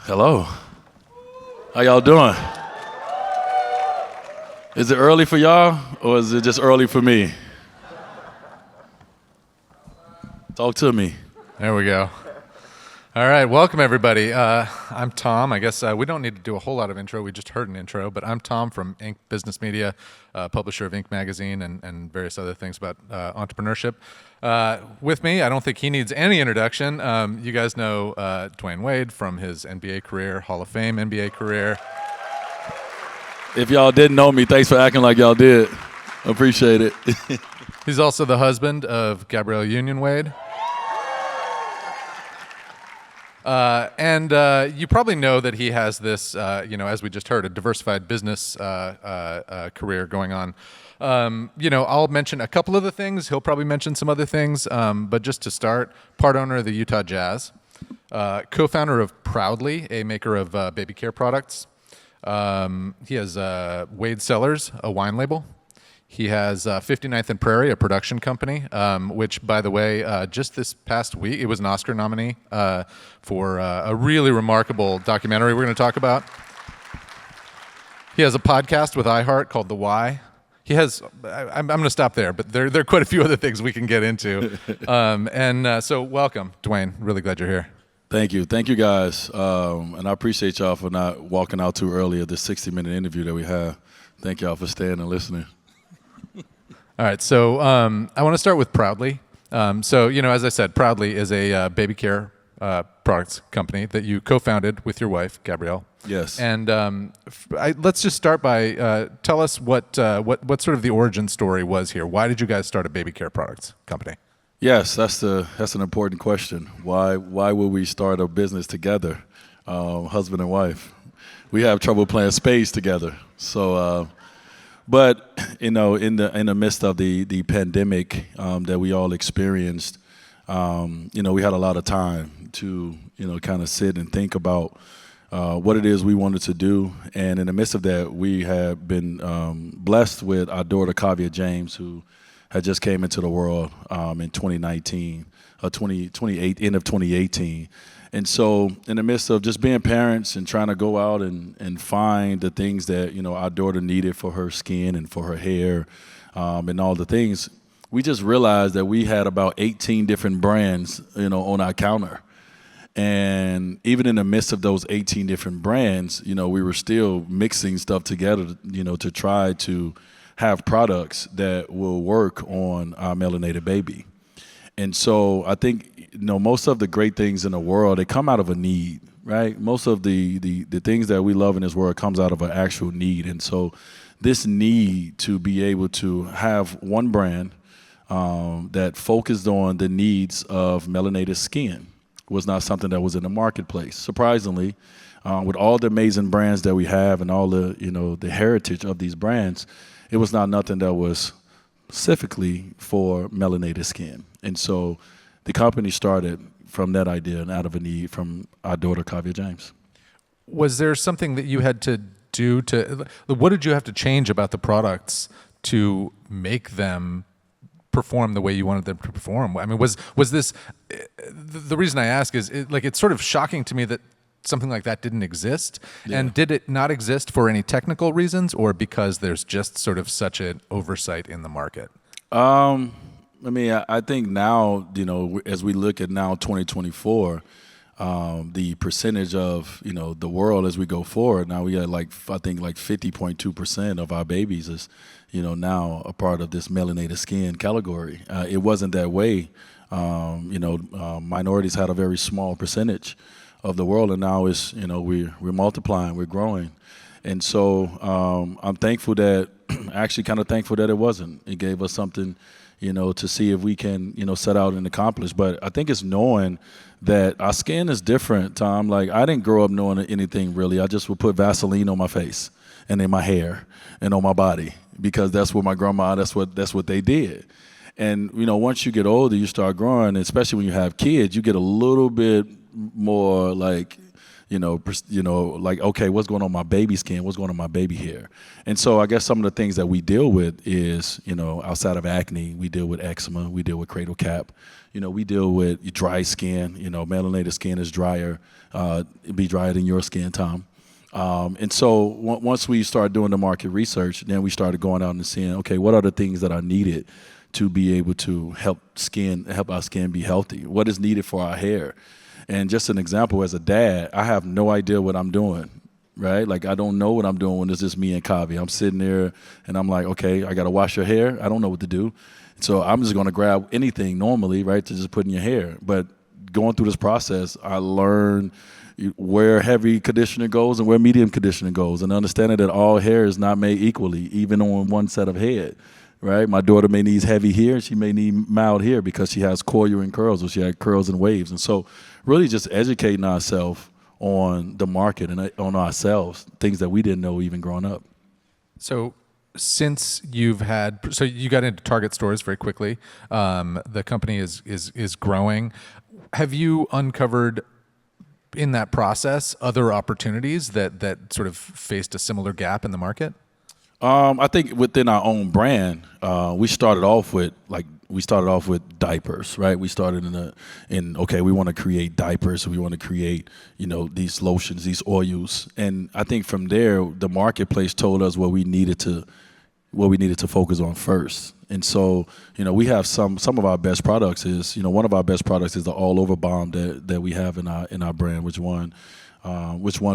Hello. How y'all doing? Is it early for y'all, or is it just early for me? Talk to me. There we go. All right, welcome everybody. I'm Tom. I guess we don't need to do a whole lot of intro. We just heard an intro, but I'm Tom from Inc. Business Media, publisher of Inc. Magazine and various other things about entrepreneurship. With me, I don't think he needs any introduction. You guys know Dwyane Wade from his NBA career, Hall of Fame NBA career. If y'all didn't know me, thanks for acting like y'all did. Appreciate it. He's also the husband of Gabrielle Union Wade. And you probably know that he has this, as we just heard, a diversified business career going on. I'll mention a couple of the things. He'll probably mention some other things. But just to start, part owner of the Utah Jazz, co-founder of Proudly, a maker of baby care products. He has Wade Cellars, a wine label. He has 59th and Prairie, a production company, which, by the way, just this past week, it was an Oscar nominee for a really remarkable documentary we're going to talk about. He has a podcast with iHeart called The Why. He has, I'm going to stop there, but there are quite a few other things we can get into. So welcome, Dwyane. Really glad you're here. Thank you. Thank you, guys. And I appreciate y'all for not walking out too early at this 60-minute interview that we have. Thank y'all for staying and listening. All right, so I want to start with Proudly. As I said, Proudly is a baby care products company that you co-founded with your wife, Gabrielle. Yes. And let's just start by tell us what sort of the origin story was here. Why did you guys start a baby care products company? Yes, that's an important question. Why would we start a business together, husband and wife? We have trouble playing spades together. So. But in the midst of the pandemic that we all experienced, we had a lot of time to kind of sit and think about what it is we wanted to do. And in the midst of that, we had been blessed with our daughter Kavia James, who had just came into the world in 2019, end of 2018. And so in the midst of just being parents and trying to go out and find the things that, our daughter needed for her skin and for her hair and all the things, we just realized that we had about 18 different brands, on our counter. And even in the midst of those 18 different brands, we were still mixing stuff together, to try to have products that will work on our melanated baby. And so I think, most of the great things in the world, they come out of a need, right? Most of the things that we love in this world comes out of an actual need. And so this need to be able to have one brand that focused on the needs of melanated skin was not something that was in the marketplace. Surprisingly, with all the amazing brands that we have and all the, the heritage of these brands, it was not nothing that was specifically for melanated skin. And so the company started from that idea and out of a need from our daughter, Kavia James. Was there something that you had to do what did you have to change about the products to make them perform the way you wanted them to perform? I mean, was this, the reason I ask is, it's sort of shocking to me that something like that didn't exist. Yeah. And did it not exist for any technical reasons or because there's just sort of such an oversight in the market? I think now, as we look at now 2024, the percentage of, the world as we go forward, now we got 50.2% of our babies is, now a part of this melanated skin category. It wasn't that way. Minorities had a very small percentage of the world, and now it's, we're multiplying, we're growing. And so I'm thankful that, actually kind of thankful that it wasn't. It gave us something, to see if we can, set out and accomplish. But I think it's knowing that our skin is different, Tom. Like, I didn't grow up knowing anything really. I just would put Vaseline on my face and in my hair and on my body because that's what my grandma, that's what they did. And, once you get older, you start growing, especially when you have kids, you get a little bit more like, okay, what's going on my baby skin? What's going on my baby hair? And so I guess some of the things that we deal with is, outside of acne, we deal with eczema, we deal with cradle cap, we deal with dry skin. Melanated skin is drier, it'd be drier than your skin, Tom. And so once we started doing the market research, then we started going out and seeing, okay, what are the things that are needed to be able to help our skin be healthy? What is needed for our hair? And just an example, as a dad, I have no idea what I'm doing, right? Like, I don't know what I'm doing when it's just me and Kavi. I'm sitting there and I'm like, okay, I got to wash your hair. I don't know what to do. So I'm just going to grab anything normally, right, to just put in your hair. But going through this process, I learned where heavy conditioner goes and where medium conditioner goes, and understanding that all hair is not made equally, even on one set of head. Right, my daughter may need heavy hair, she may need mild hair because she has coil and curls, or she had curls and waves. And so really just educating ourselves on the market and on ourselves, things that we didn't know even growing up. So since you got into Target stores very quickly, the company is growing. Have you uncovered in that process other opportunities that sort of faced a similar gap in the market? I think within our own brand, we started off with diapers, right? We started we want to create diapers, we want to create, these lotions, these oils, and I think from there the marketplace told us what we needed to focus on first. And so, we have some of our best products is, one of our best products is the all over balm that we have in our brand, which won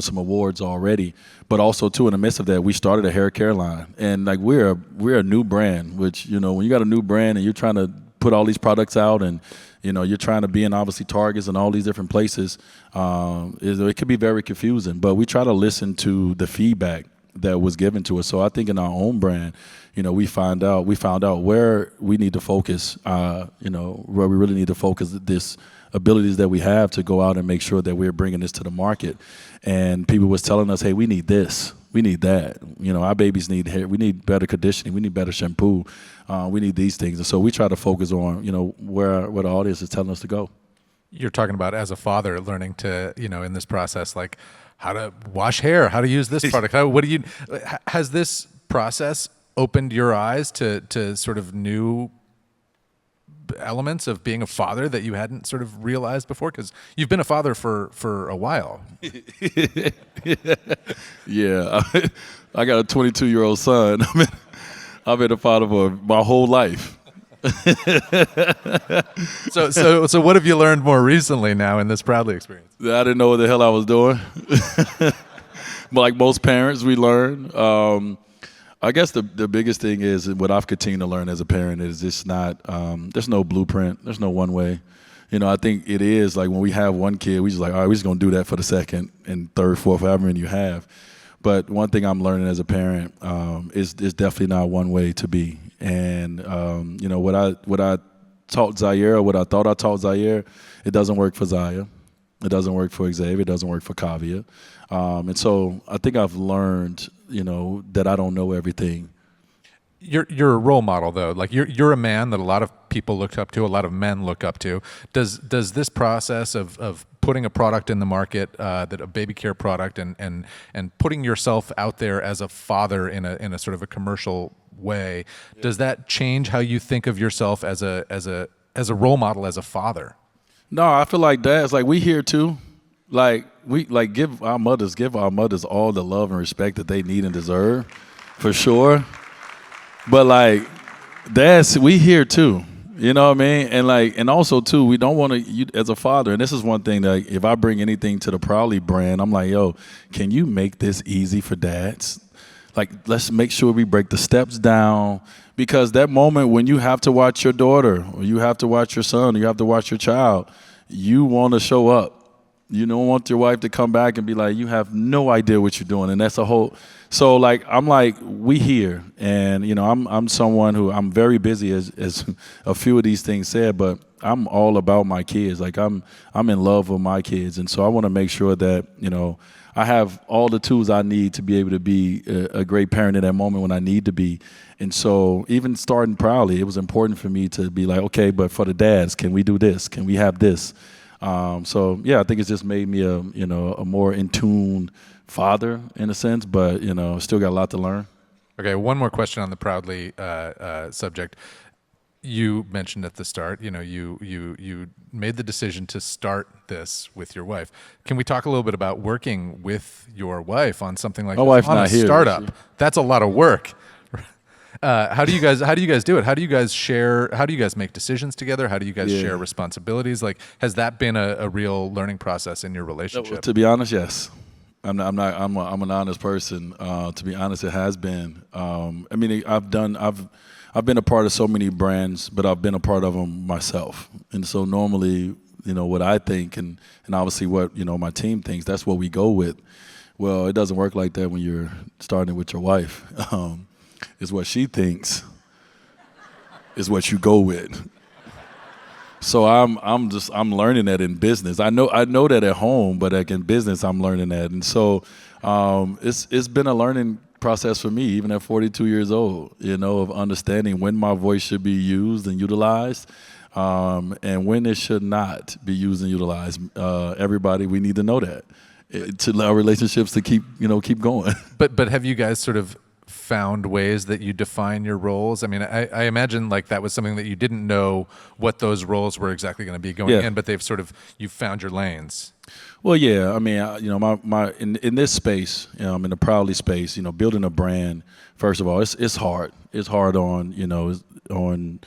some awards already. But also too, in the midst of that, we started a hair care line, and like we're a new brand. Which when you got a new brand and you're trying to put all these products out, and you're trying to be in obviously Targets and all these different places, it could be very confusing. But we try to listen to the feedback that was given to us. So I think in our own brand, we found out where we need to focus. Where we really need to focus this abilities that we have to go out and make sure that we're bringing this to the market. And people was telling us, hey, we need this, we need that. Our babies need hair, we need better conditioning, we need better shampoo, we need these things. And so we try to focus on, where the audience is telling us to go. You're talking about as a father learning to, in this process, like how to wash hair, how to use this product. Has this process opened your eyes to sort of new elements of being a father that you hadn't sort of realized before? Because you've been a father for a while. Yeah, I got a 22-year-old son. I've been a father for my whole life. So what have you learned more recently now in this Proudly experience? I didn't know what the hell I was doing. But like most parents, we learn. I guess the biggest thing is what I've continued to learn as a parent is it's not, there's no blueprint, there's no one way. I think it is like when we have one kid, we just like, all right, we're just going to do that for the second and third, fourth, however many you have. But one thing I'm learning as a parent is definitely not one way to be. And, what I taught Zaire, what I thought I taught Zaire, it doesn't work for Zaya. It doesn't work for Xavier. It doesn't work for Kavia. And so I think I've learned, that I don't know everything. You're a role model, though. Like you're a man that a lot of people look up to, a lot of men look up to. Does this process of putting a product in the market, that a baby care product, and putting yourself out there as a father in a sort of a commercial way, does that change how you think of yourself as a role model, as a father? No, I feel like dads, like we here too. Like we give our mothers all the love and respect that they need and deserve, for sure. But like dads, we here too. You know what I mean? And also too, we don't want to, as a father, and this is one thing that if I bring anything to the Proudly brand, I'm like, yo, can you make this easy for dads? Like, let's make sure we break the steps down, because that moment when you have to watch your daughter, or you have to watch your son, or you have to watch your child, you want to show up. You don't want your wife to come back and be like, you have no idea what you're doing. And that's a whole, so like, I'm like, we here. And, I'm someone who, I'm very busy as a few of these things said, but I'm all about my kids. Like I'm in love with my kids. And so I want to make sure that, I have all the tools I need to be able to be a great parent in that moment when I need to be. And so even starting Proudly, it was important for me to be like, okay, but for the dads, can we do this? Can we have this? So yeah, I think it's just made me a more in tune father in a sense, but still got a lot to learn. Okay, one more question on the Proudly subject. You mentioned at the start, you made the decision to start this with your wife. Can we talk a little bit about working with your wife on something like My this? wife's On not a here, is startup. she? That's a lot of work. How do you guys do it? How do you guys share? How do you guys make decisions together? How do you guys share responsibilities? Like, has that been a real learning process in your relationship? To be honest, yes. I'm an honest person. To be honest, it has been. I mean, I've been a part of so many brands, but I've been a part of them myself. And so normally, what I think and obviously what, my team thinks, that's what we go with. Well, it doesn't work like that when you're starting with your wife. It's what she thinks is what you go with. So I'm learning that in business. I know that at home, but like in business, I'm learning that. And so it's been a learning process for me, even at 42 years old, of understanding when my voice should be used and utilized, and when it should not be used and utilized. Everybody, we need to know that to allow relationships to keep going. But have you guys sort of found ways that you define your roles? I mean, I imagine like that was something that you didn't know what those roles were exactly going to be going in, but you've found your lanes. Well, yeah. I mean, my in this space, in the Proudly space, building a brand. First of all, it's hard. It's hard on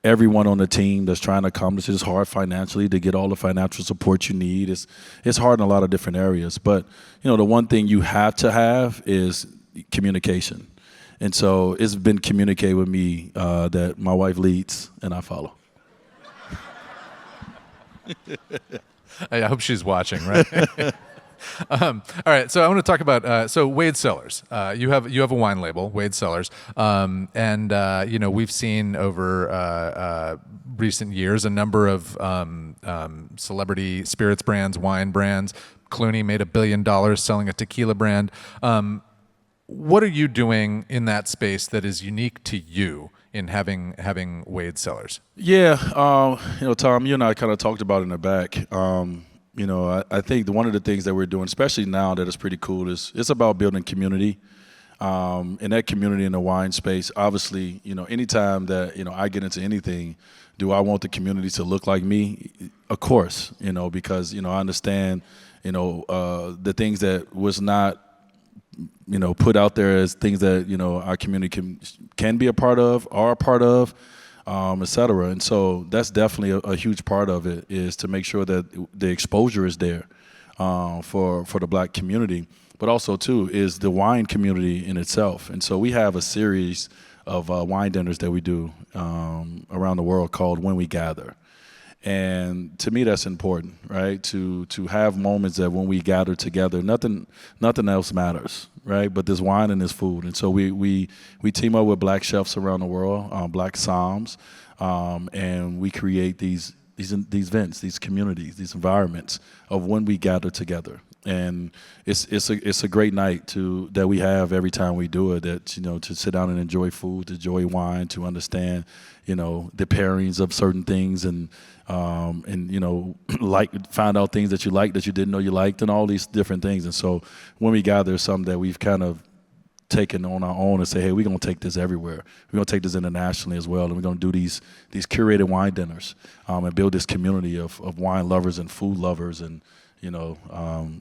everyone on the team that's trying to accomplish it. It's hard financially to get all the financial support you need. It's hard in a lot of different areas. But the one thing you have to have is communication. And so it's been communicated with me that my wife leads and I follow. I hope she's watching, right? All right, so I want to talk about Wade Cellars. You have a wine label, Wade Cellars, and we've seen over recent years a number of celebrity spirits brands, wine brands. Clooney made $1 billion selling a tequila brand. What are you doing in that space that is unique to you in having Wade Cellars? Yeah, Tom, you and I kind of talked about it in the back. I think one of the things that we're doing, especially now that it's pretty cool, is it's about building community. And that community in the wine space, obviously, anytime that, I get into anything, do I want the community to look like me? Of course, because, I understand, the things that was not, put out there as things that, our community can be a part of, are a part of, et cetera. And so that's definitely a huge part of it, is to make sure that the exposure is there for the Black community, but also too is the wine community in itself. And so we have a series of wine dinners that we do around the world called When We Gather. And to me, that's important, right? To have moments that when we gather together, nothing else matters, right? But this wine and this food. And so we team up with Black chefs around the world, Black somms, and we create these events, these communities, these environments of when we gather together. And it's a great night that we have every time we do it. That to sit down and enjoy food, to enjoy wine, to understand the pairings of certain things, and find out things that you like that you didn't know you liked, and all these different things. And so when we gather, is something that we've kind of taken on our own and say, hey, we're gonna take this everywhere. We're gonna take this internationally as well, and we're gonna do these curated wine dinners and build this community of wine lovers and food lovers and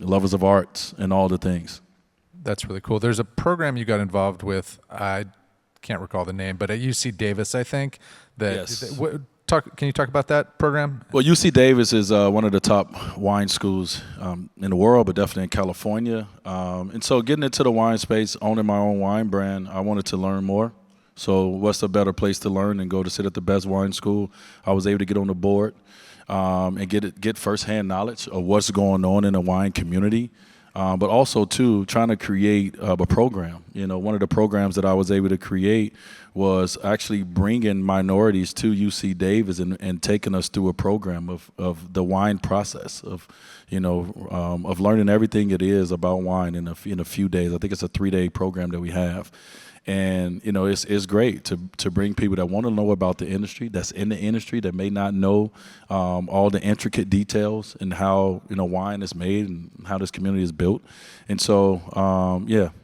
lovers of arts and all the things. That's really cool. There's a program you got involved with, I can't recall the name, but at UC Davis, I think. Yes. Can you talk about that program? Well, UC Davis is one of the top wine schools in the world, but definitely in California. And so getting into the wine space, owning my own wine brand, I wanted to learn more. So what's a better place to learn than go to sit at the best wine school? I was able to get on the board and get firsthand knowledge of what's going on in the wine community, but also too trying to create a program. One of the programs that I was able to create was actually bringing minorities to UC Davis and taking us through a program of the wine process of learning everything it is about wine in a few days. I think it's a 3-day program that we have. And it's great to bring people that want to know about the industry, that's in the industry, that may not know all the intricate details and how wine is made and how this community is built. And so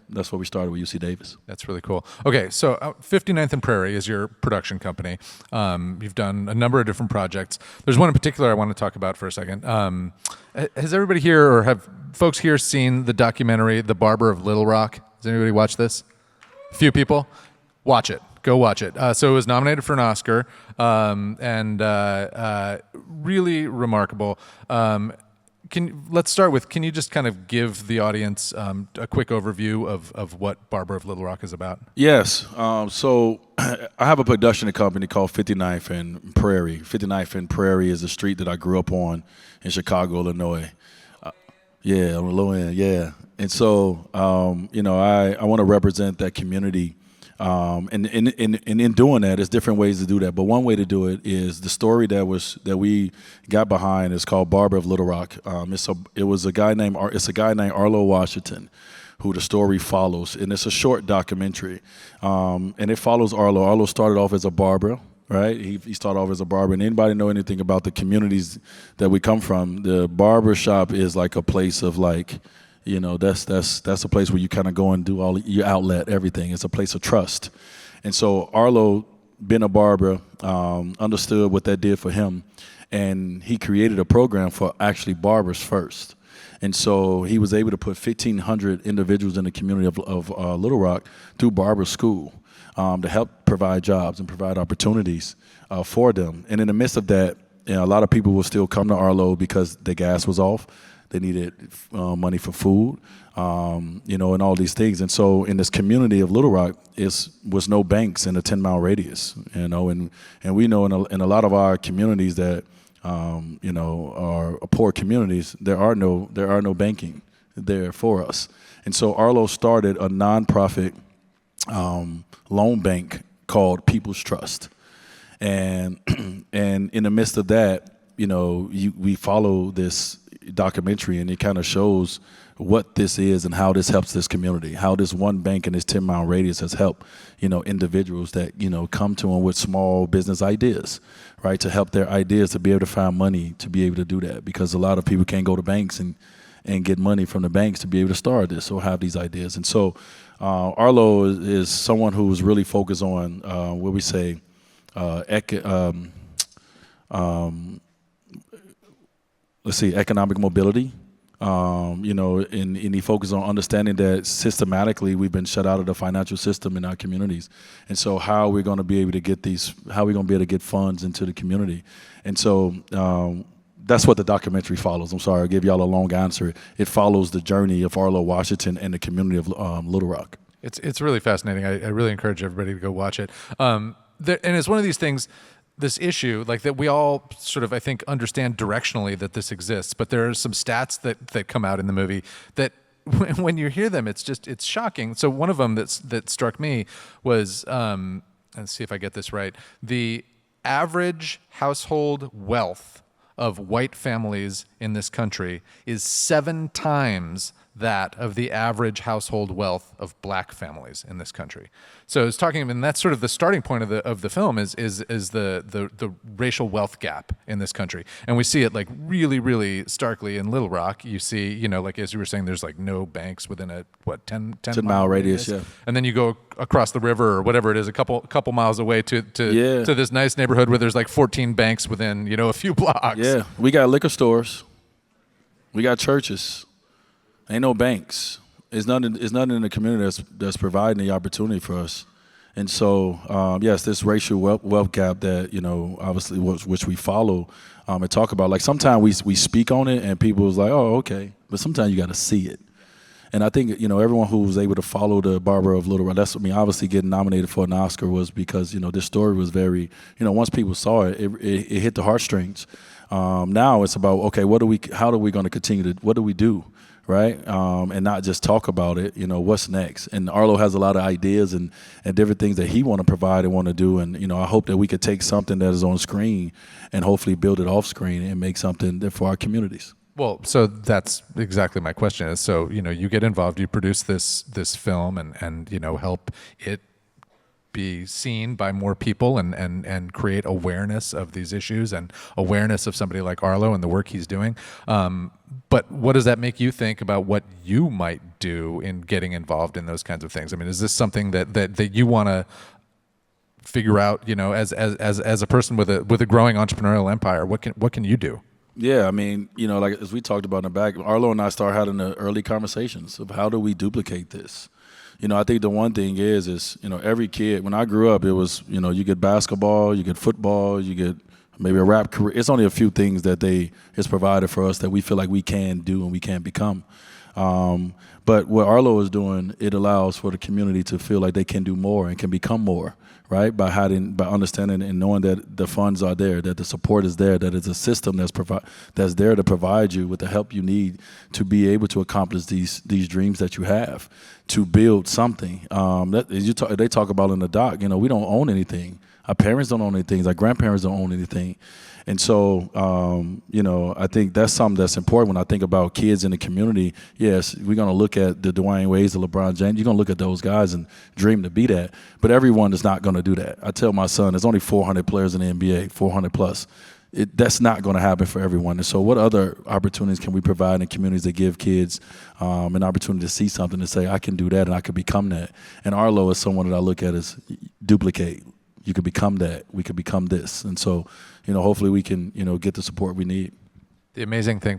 that's what we started with UC Davis. That's really cool. Okay, so 59th and Prairie is your production company. You've done a number of different projects. There's one in particular I want to talk about for a second. Has everybody here, or have folks here seen the documentary The Barber of Little Rock? Has anybody watched this? A few people? Watch it. Go watch it. So it was nominated for an Oscar, and really remarkable. Let's start with, can you just kind of give the audience a quick overview of what Barber of Little Rock is about? Yes. So I have a production company called 59th and Prairie. 59th and Prairie is a street that I grew up on in Chicago, Illinois. On the low end, yeah. And so, I want to represent that community. And in doing that, there's different ways to do that. But one way to do it is the story that we got behind is called Barber of Little Rock. It's a guy named Arlo Washington, who the story follows, and it's a short documentary. And it follows Arlo. Arlo started off as a barber, right? He started off as a barber. And anybody know anything about the communities that we come from? The barber shop is like a place of that's a place where you kind of go and do all your outlet, everything. It's a place of trust. And so Arlo, being a barber, understood what that did for him, and he created a program for actually barbers first. And so he was able to put 1,500 individuals in the community of Little Rock through barber school to help provide jobs and provide opportunities for them. And in the midst of that, a lot of people will still come to Arlo because the gas was off. They needed money for food, and all these things. And so in this community of Little Rock, was no banks in a 10-mile radius, and we know in a lot of our communities that, are poor communities, there are no banking there for us. And so Arlo started a nonprofit loan bank called People's Trust. And in the midst of that, we follow this documentary, and it kind of shows what this is and how this helps this community, how this one bank in this 10-mile radius has helped, individuals that, come to them with small business ideas, right, to help their ideas to be able to find money to be able to do that, because a lot of people can't go to banks and get money from the banks to be able to start this or have these ideas. And so Arlo is someone who's really focused on what we say economic mobility, and he focused on understanding that systematically we've been shut out of the financial system in our communities. And so how are we going to be able to get funds into the community? And so that's what the documentary follows. I'm sorry, I gave y'all a long answer. It follows the journey of Arlo Washington and the community of Little Rock. It's really fascinating. I really encourage everybody to go watch it. And it's one of these things, this issue, like that we all sort of, I think, understand directionally that this exists, but there are some stats that come out in the movie that when you hear them, it's shocking. So one of them that struck me was, let's see if I get this right, the average household wealth of white families in this country is 7 times that of the average household wealth of black families in this country. So it's talking, and that's sort of the starting point of the film is the racial wealth gap in this country, and we see it like really, really starkly in Little Rock. You see, like as you were saying, there's like no banks within a 10 mile radius, yeah. And then you go across the river or whatever it is, a couple miles away to this nice neighborhood where there's like 14 banks within a few blocks. Yeah, we got liquor stores, we got churches. Ain't no banks. It's nothing in the community that's providing the opportunity for us. And so, yes, this racial wealth gap that, obviously which we follow and talk about. Like sometimes we speak on it and people is like, oh, okay. But sometimes you got to see it. And I think, everyone who was able to follow the Barber of Little Rock, obviously getting nominated for an Oscar was because, this story was very, once people saw it, it hit the heartstrings. Now it's about, okay, how are we going to continue what do we do? Right? And not just talk about it, what's next. And Arlo has a lot of ideas and different things that he want to provide and want to do. And, I hope that we could take something that is on screen and hopefully build it off screen and make something for our communities. Well, so that's exactly my question is, so, you get involved, you produce this film and help it be seen by more people and create awareness of these issues and awareness of somebody like Arlo and the work he's doing. But what does that make you think about what you might do in getting involved in those kinds of things? I mean, is this something that you want to figure out, as a person with a growing entrepreneurial empire? What can you do? Yeah, I mean, like as we talked about in the back, Arlo and I started having the early conversations of how do we duplicate this. I think the one thing is every kid, when I grew up, it was, you get basketball, you get football, you get maybe a rap career. It's only a few things that it's provided for us that we feel like we can do and we can become. But what Arlo is doing, it allows for the community to feel like they can do more and can become more, right? By understanding and knowing that the funds are there, that the support is there, that it's a system that's there to provide you with the help you need to be able to accomplish these dreams that you have, to build something. They talk about in the doc, we don't own anything. Our parents don't own anything. Our grandparents don't own anything. And so, I think that's something that's important when I think about kids in the community. Yes, we're going to look at the Dwyane Wades, the LeBron James. You're going to look at those guys and dream to be that. But everyone is not going to do that. I tell my son, there's only 400 players in the NBA, 400 plus. That's not going to happen for everyone. And so what other opportunities can we provide in communities that give kids an opportunity to see something and say, I can do that and I can become that? And Arlo is someone that I look at as duplicate. You could become that. We could become this. And so, hopefully we can, get the support we need. The amazing thing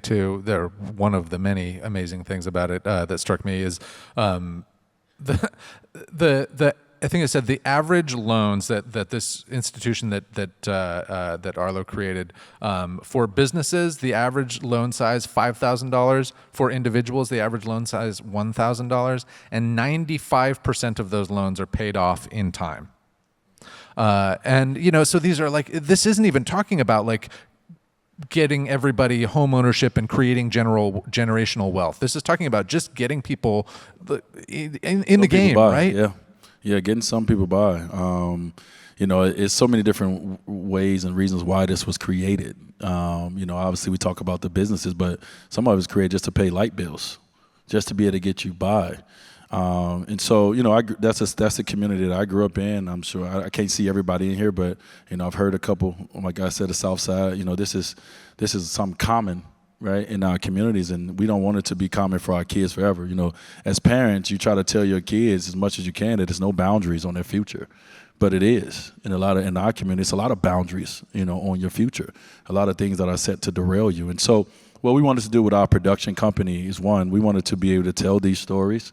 one of the many amazing things about it that struck me is the I think I said the average loans that this institution that Arlo created for businesses, the average loan size $5,000. For individuals, the average loan size $1,000, and 95% of those loans are paid off in time. So these are this isn't even talking about getting everybody home ownership and creating generational wealth. This is talking about just getting people in the game, right? Yeah, getting some people by. It's so many different ways and reasons why this was created. Obviously we talk about the businesses, but some of it was created just to pay light bills, just to be able to get you by. And so, that's the community that I grew up in. I'm sure I can't see everybody in here, but I've heard a couple. Like I said, the South Side. This is something common, right, in our communities, and we don't want it to be common for our kids forever. As parents, you try to tell your kids as much as you can that there's no boundaries on their future, but it is. In our community, it's a lot of boundaries, on your future. A lot of things that are set to derail you. And so, what we wanted to do with our production company is one, we wanted to be able to tell these stories.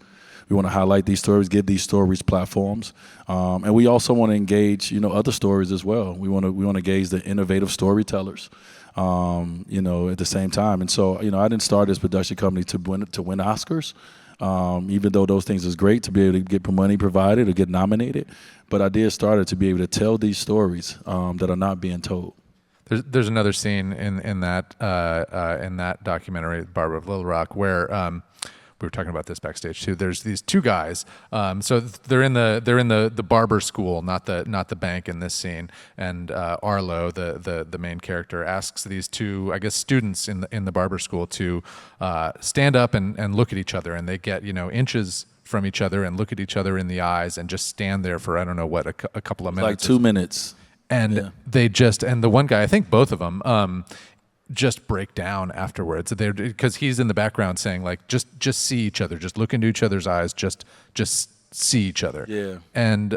We want to highlight these stories, give these stories platforms, and we also want to engage, other stories as well. We want to engage the innovative storytellers, at the same time. And so, I didn't start this production company to win Oscars, even though those things is great to be able to get money provided or get nominated. But I did start it to be able to tell these stories that are not being told. There's another scene in that documentary, Barber of Little Rock, where. We were talking about this backstage too. There's these two guys. So they're in the barber school, not the bank in this scene. And Arlo, the main character, asks these two, I guess, students in the barber school to stand up and look at each other. And they get inches from each other and look at each other in the eyes and just stand there for I don't know what a couple of minutes. Like 2 minutes. And and the one guy, I think both of them. Just break down afterwards because he's in the background saying just see each other, just look into each other's eyes, just see each other. Yeah. And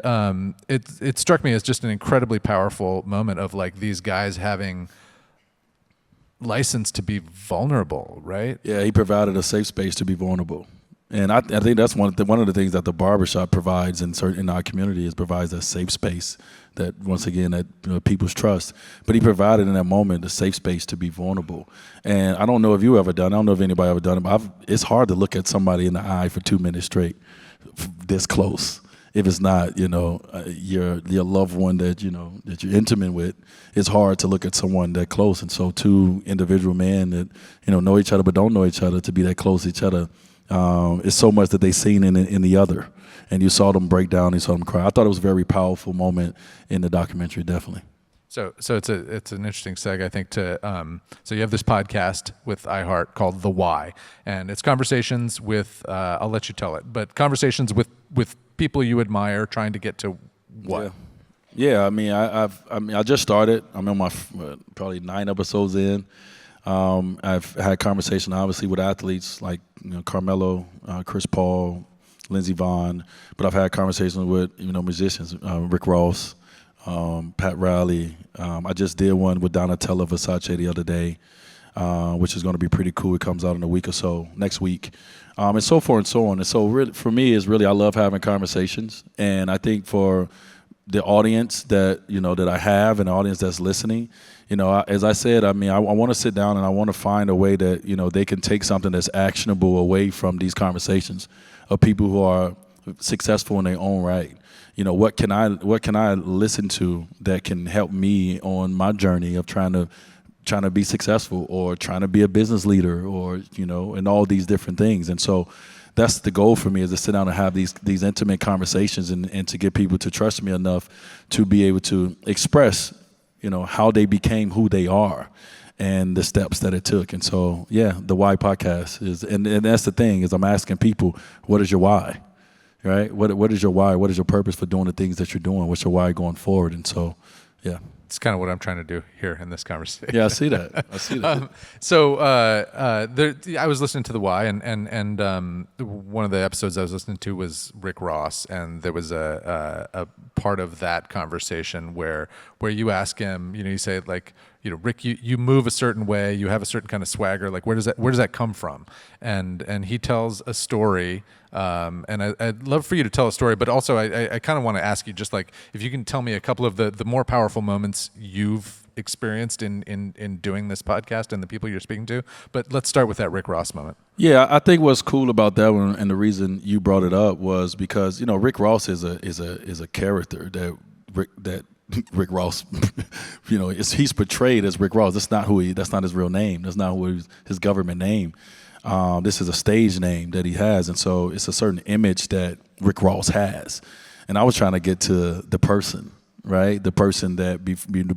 it struck me as just an incredibly powerful moment of these guys having license to be vulnerable, right? Yeah, he provided a safe space to be vulnerable. And I think that's one of the things that the barbershop provides in our community is provides that safe space that once again that people's trust. But he provided in that moment a safe space to be vulnerable. And I don't know if you ever done. I don't know if anybody ever done it. But it's hard to look at somebody in the eye for 2 minutes straight, this close. If it's not your loved one that that you're intimate with, it's hard to look at someone that close. And so two individual men that know each other but don't know each other to be that close to each other. It's so much that they seen in the other, and you saw them break down, you saw them cry. I thought it was a very powerful moment in the documentary, definitely. So it's an interesting seg, I think. So you have this podcast with iHeart called The Why, and it's conversations with I'll let you tell it, but conversations with people you admire, trying to get to what? Yeah. I mean, I just started. I'm on my probably 9 episodes in. I've had conversation obviously with athletes like Carmelo, Chris Paul, Lindsey Vonn, but I've had conversations with musicians, Rick Ross, Pat Riley. I just did one with Donatella Versace the other day, which is going to be pretty cool. It comes out in a week or so, next week, and so forth and so on. And so really, for me, I love having conversations, and I think for the audience that that I have and the audience that's listening, as I said, I want to sit down and I want to find a way that they can take something that's actionable away from these conversations of people who are successful in their own right. What can I listen to that can help me on my journey of trying to be successful or trying to be a business leader or and all these different things. And so that's the goal for me, is to sit down and have these intimate conversations and to get people to trust me enough to be able to express how they became who they are and the steps that it took. And so, yeah, the Why podcast is, and that's the thing, is I'm asking people, what is your why, right? What is your why? What is your purpose for doing the things that you're doing? What's your why going forward? And so, yeah. It's kind of what I'm trying to do here in this conversation. Yeah, I see that. I was listening to the Why, and one of the episodes I was listening to was Rick Ross, and there was a part of that conversation where you ask him, you say like, Rick, you move a certain way, you have a certain kind of swagger. Like, where does that come from? And he tells a story. And I'd love for you to tell a story, but also I kind of want to ask you, just like, if you can tell me a couple of the more powerful moments you've experienced in doing this podcast and the people you're speaking to. But let's start with that Rick Ross moment. Yeah, I think what's cool about that one, and the reason you brought it up, was because Rick Ross is a character that Rick Ross, he's portrayed as Rick Ross. That's not his real name. That's not his government name. This is a stage name that he has, and so it's a certain image that Rick Ross has. And I was trying to get to the person, right? The person that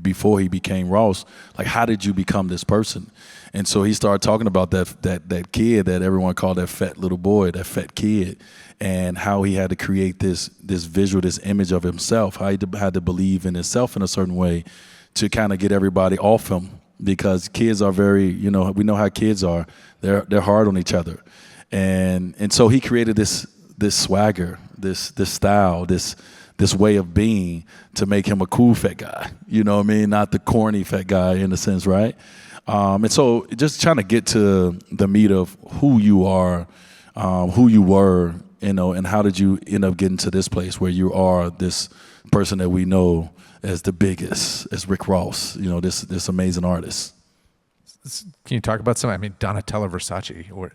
before he became Ross, like, how did you become this person? And so he started talking about that kid that everyone called that fat little boy, that fat kid, and how he had to create this visual, this image of himself, how he had to believe in himself in a certain way to kind of get everybody off him. Because kids are very, we know how kids are. They're hard on each other, and so he created this swagger, this style, this way of being to make him a cool fat guy. You know what I mean? Not the corny fat guy in a sense, right? And so just trying to get to the meat of who you are, who you were, and how did you end up getting to this place where you are this person that we know as the biggest, as Rick Ross, this amazing artist. Can you talk about some? Donatella Versace, or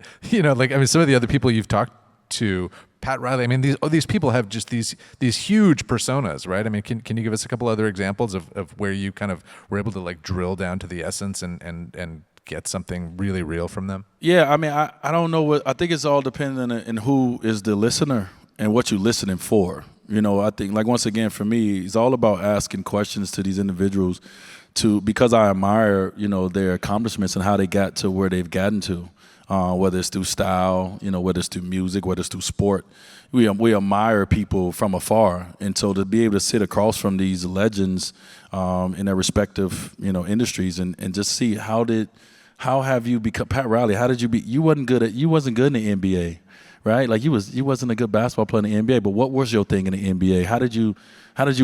some of the other people you've talked to, Pat Riley. These people have just these huge personas, right? Can you give us a couple other examples of where you kind of were able to like drill down to the essence and get something really real from them? Yeah, I don't know I think it's all dependent on who is the listener and what you're listening for. I think, like, once again, for me, it's all about asking questions to these individuals because I admire, their accomplishments and how they got to where they've gotten to, whether it's through style, whether it's through music, whether it's through sport. We admire people from afar. And so to be able to sit across from these legends in their respective, industries and just see how have you become Pat Riley? How did you wasn't good in the NBA. Right, like you wasn't a good basketball player in the NBA, but what was your thing in the NBA? How did you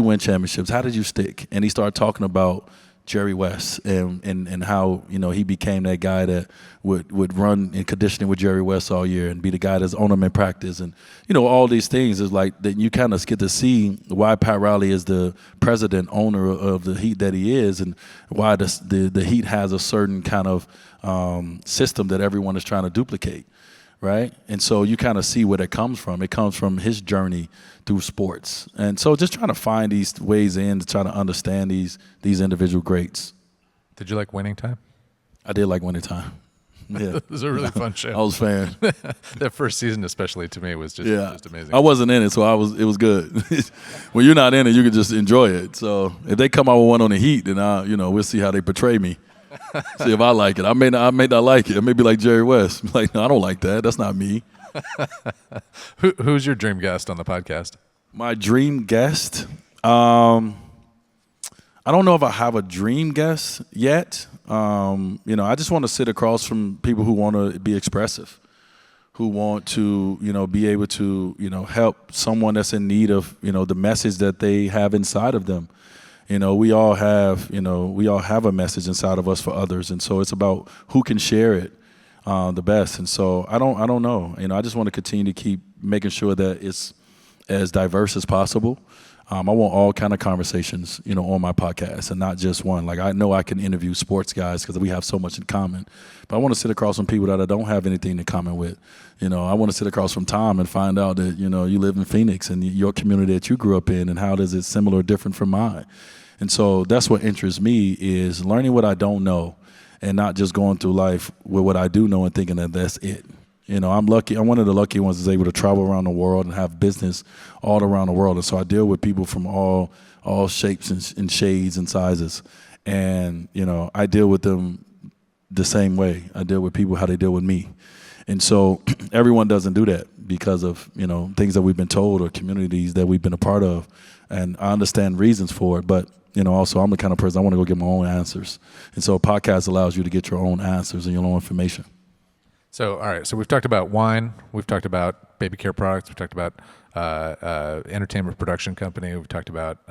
win championships? How did you stick? And he started talking about Jerry West and how he became that guy that would run in conditioning with Jerry West all year and be the guy that's on him in practice, and all these things is like that. You kind of get to see why Pat Riley is the president owner of the Heat that he is, and why the Heat has a certain kind of system that everyone is trying to duplicate. Right? And so you kind of see where that comes from. It comes from his journey through sports. And so just trying to find these ways in to try to understand these individual greats. Did you like Winning Time? I did like Winning Time. Yeah. It was a really fun show. I was a fan. That first season especially to me was just amazing. I wasn't in it, so it was good. When you're not in it, you can just enjoy it. So if they come out with one on the Heat, then we'll see how they portray me. See if I like it. I may not like it. I may be like Jerry West. Like, no, I don't like that. That's not me. Who's your dream guest on the podcast? My dream guest? I don't know if I have a dream guest yet. I just want to sit across from people who want to be expressive, who want to, be able to, help someone that's in need of, the message that they have inside of them. We all have a message inside of us for others, and so it's about who can share it the best. And so I don't know. I just want to continue to keep making sure that it's as diverse as possible. I want all kind of conversations, on my podcast, and not just one. Like, I know I can interview sports guys because we have so much in common, but I want to sit across from people that I don't have anything in common with. I want to sit across from Tom and find out that, you live in Phoenix and your community that you grew up in, and how does it similar or different from mine. And so that's what interests me, is learning what I don't know and not just going through life with what I do know and thinking that that's it. I'm lucky. I'm one of the lucky ones that's able to travel around the world and have business all around the world. And so I deal with people from all shapes and shades and sizes. And, I deal with them the same way. I deal with people how they deal with me. And so everyone doesn't do that because of, things that we've been told or communities that we've been a part of. And I understand reasons for it. But, also I'm the kind of person, I want to go get my own answers. And so a podcast allows you to get your own answers and your own information. So, all right. So we've talked about wine. We've talked about baby care products. We've talked about entertainment production company. We've talked about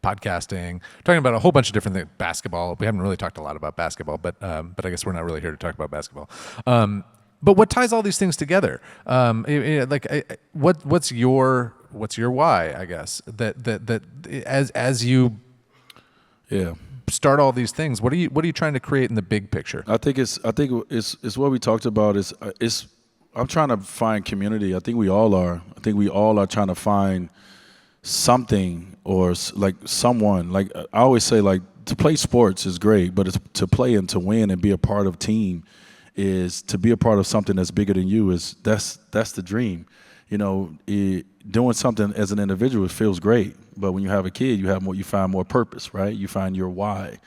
podcasting. We're talking about a whole bunch of different things. Basketball. We haven't really talked a lot about basketball, but I guess we're not really here to talk about basketball. But what ties all these things together? What's your why? I guess that as you start all these things, what are you trying to create in the big picture? I think it's what we talked about. I'm trying to find community. I think we all are. I think we all are trying to find something or like someone. Like I always say, like, to play sports is great, but to play and to win and be a part of team is to be a part of something that's bigger than you. That's the dream. Doing something as an individual feels great, but when you have a kid, you find more purpose, right? You find your why.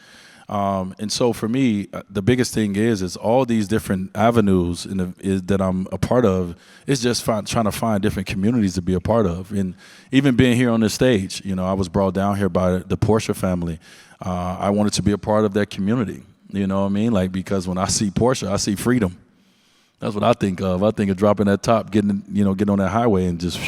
And so for me, the biggest thing is all these different avenues that I'm a part of. It's just trying to find different communities to be a part of. And even being here on this stage, I was brought down here by the Porsche family. I wanted to be a part of that community. You know what I mean? Like, because when I see Porsche, I see freedom. That's what I think of. I think of dropping that top, getting on that highway, and just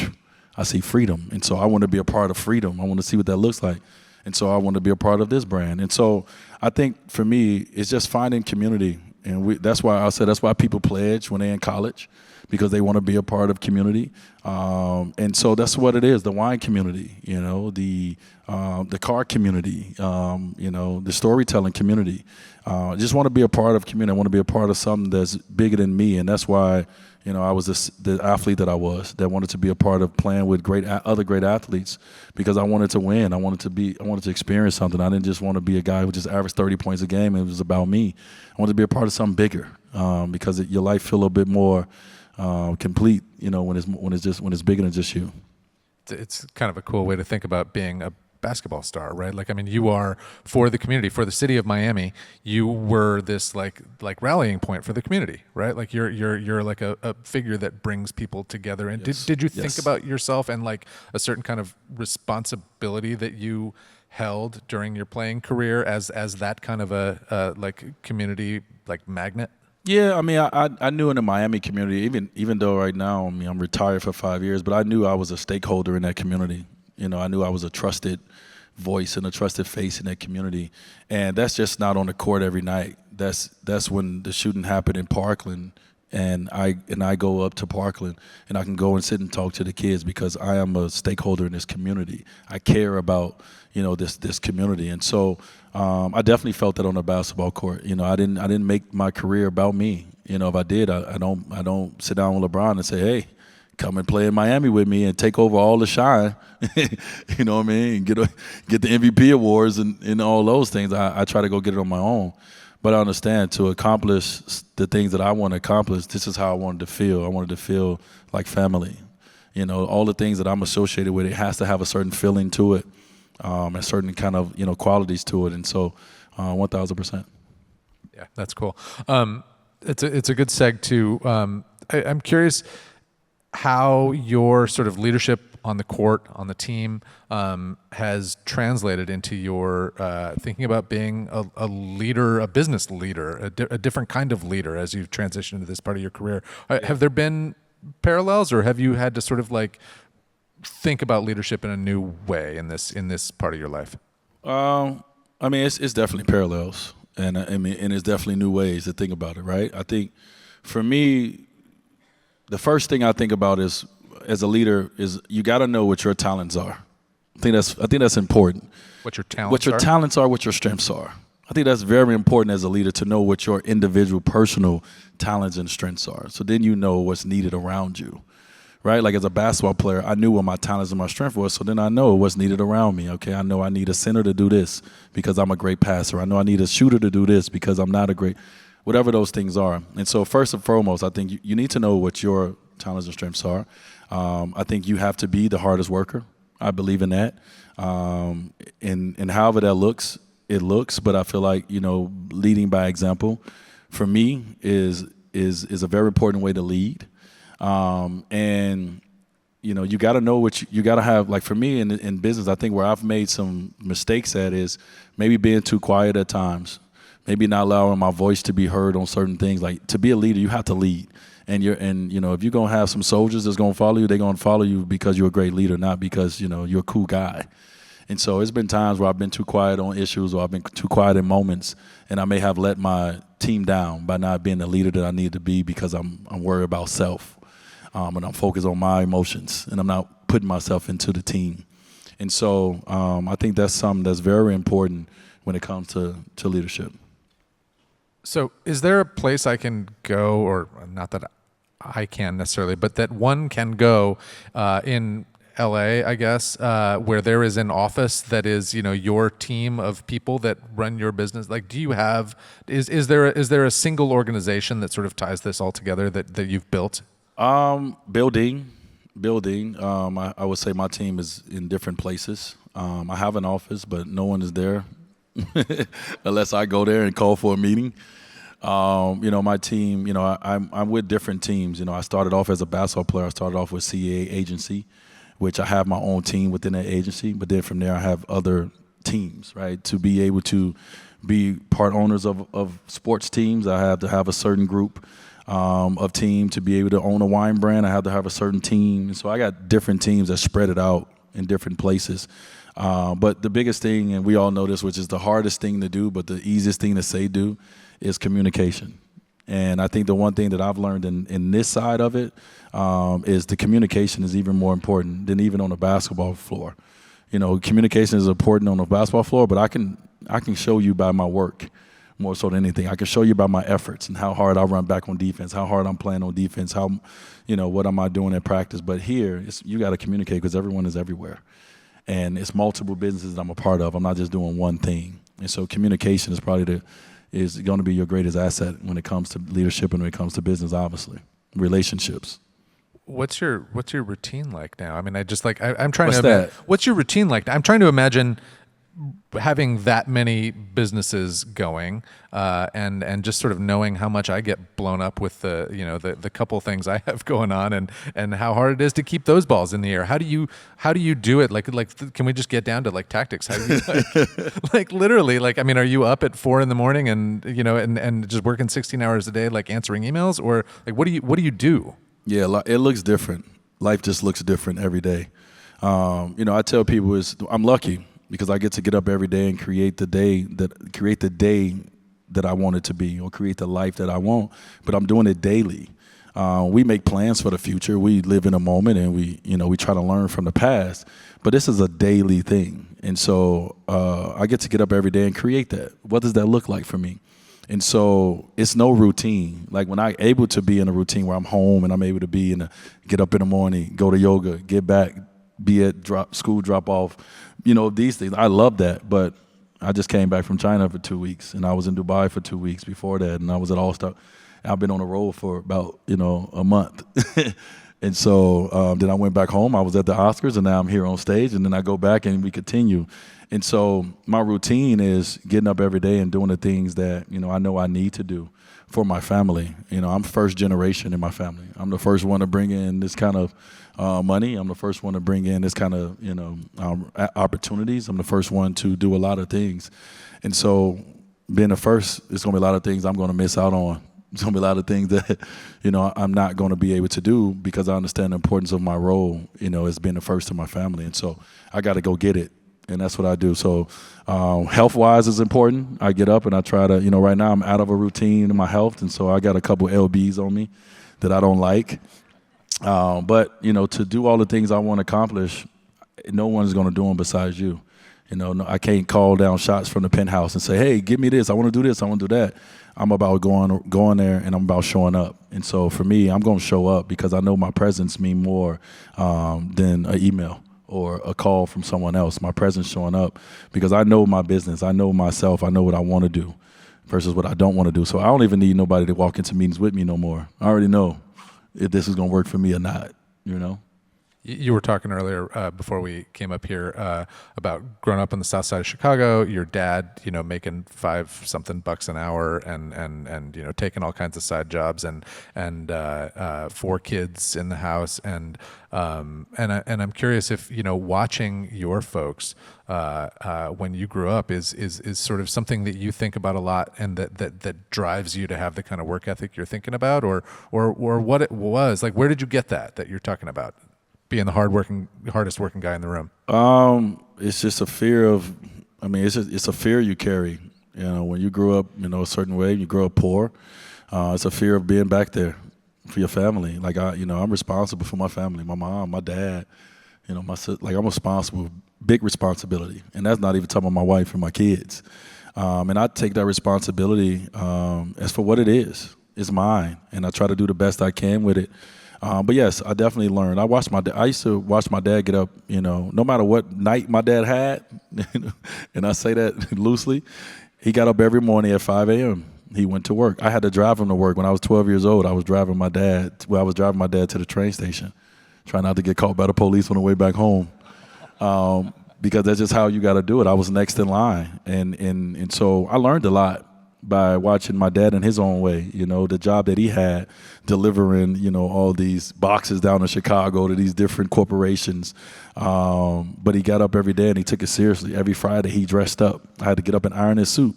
I see freedom. And so I want to be a part of freedom. I want to see what that looks like. And so I want to be a part of this brand. And so I think for me, it's just finding community. And that's why people pledge when they're in college, because they want to be a part of community. And so that's what it is, the wine community, the car community, the storytelling community. I just want to be a part of community. I want to be a part of something that's bigger than me. And that's why, I was the athlete that I was, that wanted to be a part of playing with other great athletes, because I wanted to win. I wanted to experience something. I didn't just want to be a guy who just averaged 30 points a game. It was about me. I wanted to be a part of something bigger, because your life feel a little bit more complete, when it's bigger than just you. It's kind of a cool way to think about being a basketball star, right? Like, I mean, you are, for the community, for the city of Miami, you were this like rallying point for the community, right? Like you're like a figure that brings people together. And Yes. did you think about yourself and like a certain kind of responsibility that you held during your playing career as that kind of a like community like magnet? Yeah, I mean, I knew in the Miami community, even though right now, I'm retired for 5 years, but I knew I was a stakeholder in that community. I knew I was a trusted voice and a trusted face in that community. And that's just not on the court every night. That's when the shooting happened in Parkland, and I go up to Parkland, and I can go and sit and talk to the kids, because I am a stakeholder in this community. I care about, this community. And so I definitely felt that on the basketball court. I didn't make my career about me. If I did, I don't sit down with LeBron and say, hey, come and play in Miami with me and take over all the shine, you know what I mean, and get the MVP awards and all those things. I try to go get it on my own. But I understand, to accomplish the things that I want to accomplish, this is how I wanted to feel. I wanted to feel like family. All the things that I'm associated with, it has to have a certain feeling to it, a certain kind of, qualities to it. And so 1,000%. Yeah, that's cool. It's a good seg to, I'm curious how your sort of leadership on the court, on the team, has translated into your thinking about being a leader, a business leader, a different kind of leader as you've transitioned to this part of your career. Have there been parallels, or have you had to sort of like think about leadership in a new way in this part of your life? I mean, it's definitely parallels, and it's definitely new ways to think about it, right? I think for me, the first thing I think about is, as a leader, is you got to know what your talents are. I think that's important. What your talents are? What your talents are, what your strengths are. I think that's very important as a leader, to know what your individual personal talents and strengths are. So then you know what's needed around you, right? Like as a basketball player, I knew what my talents and my strength was, so then I know what's needed around me. Okay, I know I need a center to do this because I'm a great passer. I know I need a shooter to do this because I'm not a great, whatever those things are. And so first and foremost, I think you need to know what your talents and strengths are. I think you have to be the hardest worker. I believe in that. And however that looks, it looks, but I feel like, leading by example for me is a very important way to lead. And you got to know what you got to have. Like for me in business, I think where I've made some mistakes at is maybe being too quiet at times, maybe not allowing my voice to be heard on certain things. Like to be a leader, you have to lead. And if you're going to have some soldiers that's going to follow you, they're going to follow you because you're a great leader, not because, you're a cool guy. And so it's been times where I've been too quiet on issues, or I've been too quiet in moments, and I may have let my team down by not being the leader that I need to be because I'm worried about self, and I'm focused on my emotions, and I'm not putting myself into the team. And so I think that's something that's very important when it comes to leadership. So is there a place I can go, or not that I can necessarily, but that one can go in LA, I guess, where there is an office that is, your team of people that run your business? Like, do you have, is there a single organization that sort of ties this all together that you've built? Building. I would say my team is in different places. I have an office, but no one is there unless I go there and call for a meeting. My team, I'm with different teams. I started off as a basketball player. I started off with CAA agency, which I have my own team within that agency. But then from there, I have other teams, right? To be able to be part owners of sports teams, I have to have a certain group of team. To be able to own a wine brand, I have to have a certain team. So I got different teams that spread it out in different places. But the biggest thing, and we all know this, which is the hardest thing to do, but the easiest thing to say do, is communication. And I think the one thing that I've learned in this side of it is the communication is even more important than even on the basketball floor. Communication is important on the basketball floor, but I can show you by my work more so than anything. I can show you by my efforts and how hard I run back on defense, how hard I'm playing on defense, how, what am I doing in practice. But here, you got to communicate because everyone is everywhere. And it's multiple businesses that I'm a part of. I'm not just doing one thing. And so communication is probably is going to be your greatest asset when it comes to leadership and when it comes to business, obviously. Relationships. What's your routine like now? I mean, I'm trying What's to that? What's your routine like? I'm trying to imagine having that many businesses going, and just sort of knowing how much I get blown up with the couple things I have going on, and how hard it is to keep those balls in the air. How do you do it? Like, can we just get down to like tactics? How do you like literally, like, I mean, are you up at 4 a.m. and and just working 16 hours a day, like answering emails, or like what do you do? Yeah, it looks different. Life just looks different every day. I tell people I'm lucky because I get to get up every day and create the day that I want it to be, or create the life that I want. But I'm doing it daily. We make plans for the future. We live in a moment, and we try to learn from the past. But this is a daily thing, and so I get to get up every day and create that. What does that look like for me? And so it's no routine. Like when I'm able to be in a routine where I'm home and I'm able to get up in the morning, go to yoga, get back, be at school drop off, these things. I love that, but I just came back from China for 2 weeks, and I was in Dubai for 2 weeks before that, and I was at All-Star. I've been on the road for about, a month. And so then I went back home. I was at the Oscars, and now I'm here on stage. And then I go back and we continue. And so my routine is getting up every day and doing the things that, I know I need to do for my family. I'm first generation in my family. I'm the first one to bring in this kind of money. I'm the first one to bring in this kind of, opportunities. I'm the first one to do a lot of things. And so being the first, it's going to be a lot of things I'm going to miss out on. There's going to be a lot of things that, I'm not going to be able to do because I understand the importance of my role, as being the first in my family. And so I got to go get it. And that's what I do. So health-wise is important. I get up and I try to, right now I'm out of a routine in my health. And so I got a couple LBs on me that I don't like. But, to do all the things I want to accomplish, no one's going to do them besides you. I can't call down shots from the penthouse and say, hey, give me this. I want to do this. I want to do that. I'm about going there, and I'm about showing up. And so for me, I'm going to show up because I know my presence means more than an email or a call from someone else. My presence showing up because I know my business. I know myself. I know what I want to do versus what I don't want to do. So I don't even need nobody to walk into meetings with me no more. I already know if this is going to work for me or not, You were talking earlier before we came up here about growing up on the south side of Chicago, your dad, making $5-something an hour and taking all kinds of side jobs and 4 kids in the house. And I'm curious if, watching your folks when you grew up is sort of something that you think about a lot and that drives you to have the kind of work ethic you're thinking about or what it was. Like, where did you get that you're talking about? Being the hardest working guy in the room. It's just a fear of, it's a fear you carry. When you grew up, a certain way, you grow up poor. It's a fear of being back there for your family. Like I'm responsible for my family, my mom, my dad, my sister. Like I'm responsible, big responsibility, and that's not even talking about my wife and my kids. And I take that responsibility as for what it is. It's mine, and I try to do the best I can with it. But yes, I definitely learned. I used to watch my dad get up, no matter what night my dad had, and I say that loosely, he got up every morning at 5 a.m. He went to work. I had to drive him to work. When I was 12 years old, I was driving my dad to the train station, trying not to get caught by the police on the way back home. Because that's just how you got to do it. I was next in line. And so I learned a lot by watching my dad in his own way, the job that he had delivering, all these boxes down in Chicago to these different corporations. But he got up every day and he took it seriously. Every Friday he dressed up. I had to get up and iron his suit.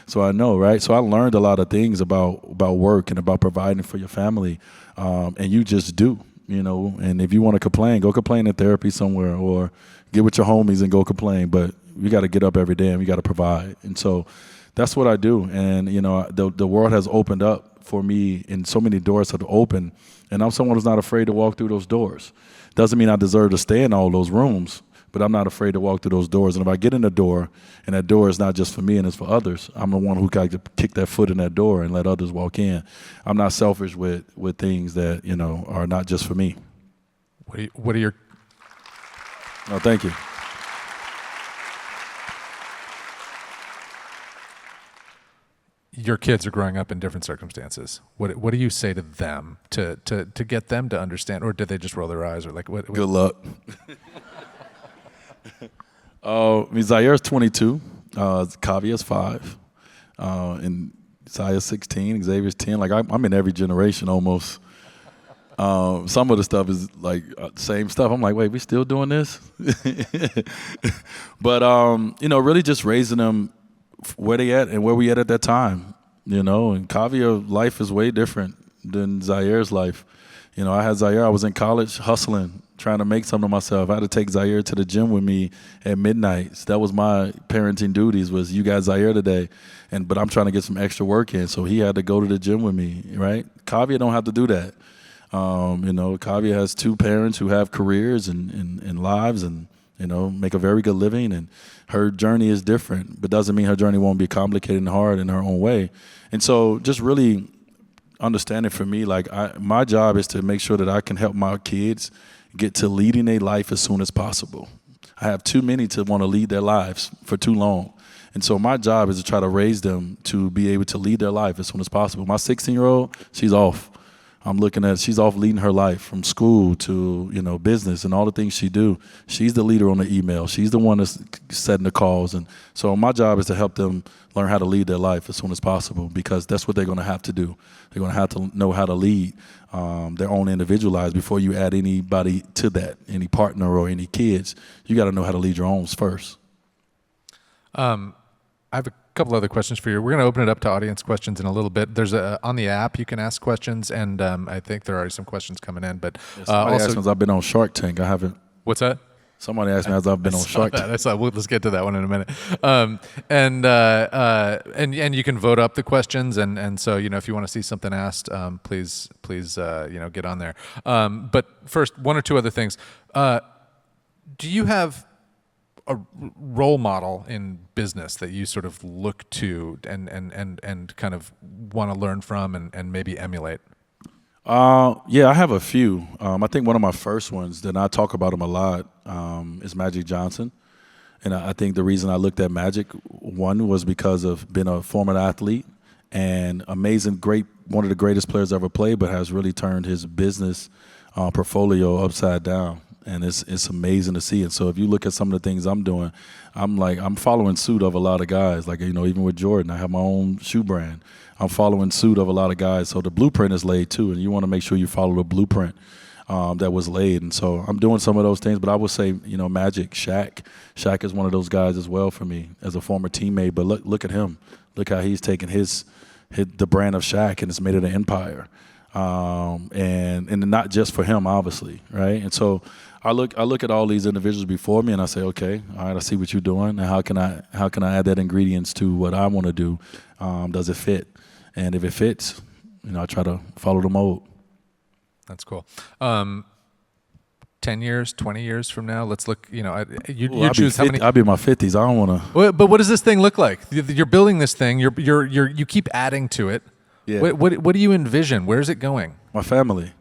So I know, right? So I learned a lot of things about work and about providing for your family. And you just do, and if you want to complain, go complain in therapy somewhere or get with your homies and go complain. But we got to get up every day and we got to provide. And so that's what I do. And, the world has opened up for me and so many doors have opened. And I'm someone who's not afraid to walk through those doors. Doesn't mean I deserve to stay in all those rooms, but I'm not afraid to walk through those doors. And if I get in the door and that door is not just for me and it's for others, I'm the one who got to kick that foot in that door and let others walk in. I'm not selfish with things that, are not just for me. What are your... No, thank you. Your kids are growing up in different circumstances. What do you say to them to get them to understand, or did they just roll their eyes, or like what? Good luck. Zaire's 22, Kavia's 5, and Zaya's 16, Xavier's 10. Like I'm in every generation almost. Some of the stuff is like same stuff. I'm like, wait, we still doing this? But really just raising them where they at and where we at that time, and Kavia's life is way different than Zaire's life. I had Zaire, I was in college hustling, trying to make something of myself. I had to take Zaire to the gym with me at midnight. So that was my parenting duties was you got Zaire today, but I'm trying to get some extra work in. So he had to go to the gym with me, right? Kavia don't have to do that. Kavia has 2 parents who have careers and lives and, make a very good living, and her journey is different, but doesn't mean her journey won't be complicated and hard in her own way. And so just really understanding for me, like my job is to make sure that I can help my kids get to leading their life as soon as possible. I have too many to want to lead their lives for too long. And so my job is to try to raise them to be able to lead their life as soon as possible. My 16-year-old, she's off. I'm looking at, she's off leading her life from school to, business and all the things she do. She's the leader on the email. She's the one that's setting the calls. And so my job is to help them learn how to lead their life as soon as possible, because that's what they're going to have to do. They're going to have to know how to lead their own individual lives before you add anybody to that, any partner or any kids. You got to know how to lead your own first. I have a couple other questions for you. We're going to open it up to audience questions in a little bit. There's on the app you can ask questions, and I think there are already some questions coming in. But somebody asked me, I've been on Shark Tank. I haven't. What's that? Somebody asked me as I've been on Shark Tank. Let's get to that one in a minute. And you can vote up the questions, and so if you want to see something asked, please get on there. But first, one or two other things. Do you have a role model in business that you sort of look to and kind of want to learn from and maybe emulate? Yeah, I have a few. I think one of my first ones that I talk about him a lot is Magic Johnson. And I think the reason I looked at Magic, one, was because of being a former athlete and amazing, one of the greatest players ever played, but has really turned his business portfolio upside down. And it's amazing to see it. So if you look at some of the things I'm doing, I'm following suit of a lot of guys. Like, even with Jordan, I have my own shoe brand. I'm following suit of a lot of guys. So the blueprint is laid too, and you want to make sure you follow the blueprint that was laid. And so I'm doing some of those things, but I would say, Magic, Shaq. Shaq is one of those guys as well for me as a former teammate. But look at him. Look how he's taken the brand of Shaq and it's made it an empire. And not just for him, obviously, right? And so I look at all these individuals before me and I say, okay, all right, I see what you're doing, and how can I add that ingredients to what I want to do? Does it fit? And if it fits, I try to follow the mold. That's cool. 10 years, 20 years from now, let's look, you choose how many. I'll be in my 50s. I don't want to. But what does this thing look like? You're building this thing. You keep adding to it. Yeah. What do you envision? Where's it going? My family.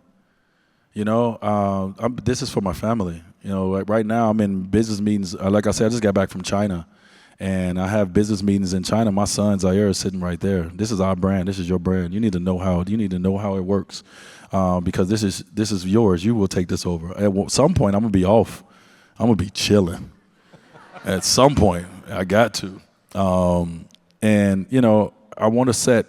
This is for my family. Right now I'm in business meetings. Like I said, I just got back from China, and I have business meetings in China. My son Zaire is sitting right there. This is our brand. This is your brand. You need to know how it works, because this is yours. You will take this over. At some point, I'm gonna be off. I'm gonna be chilling. At some point, I got to. I want to set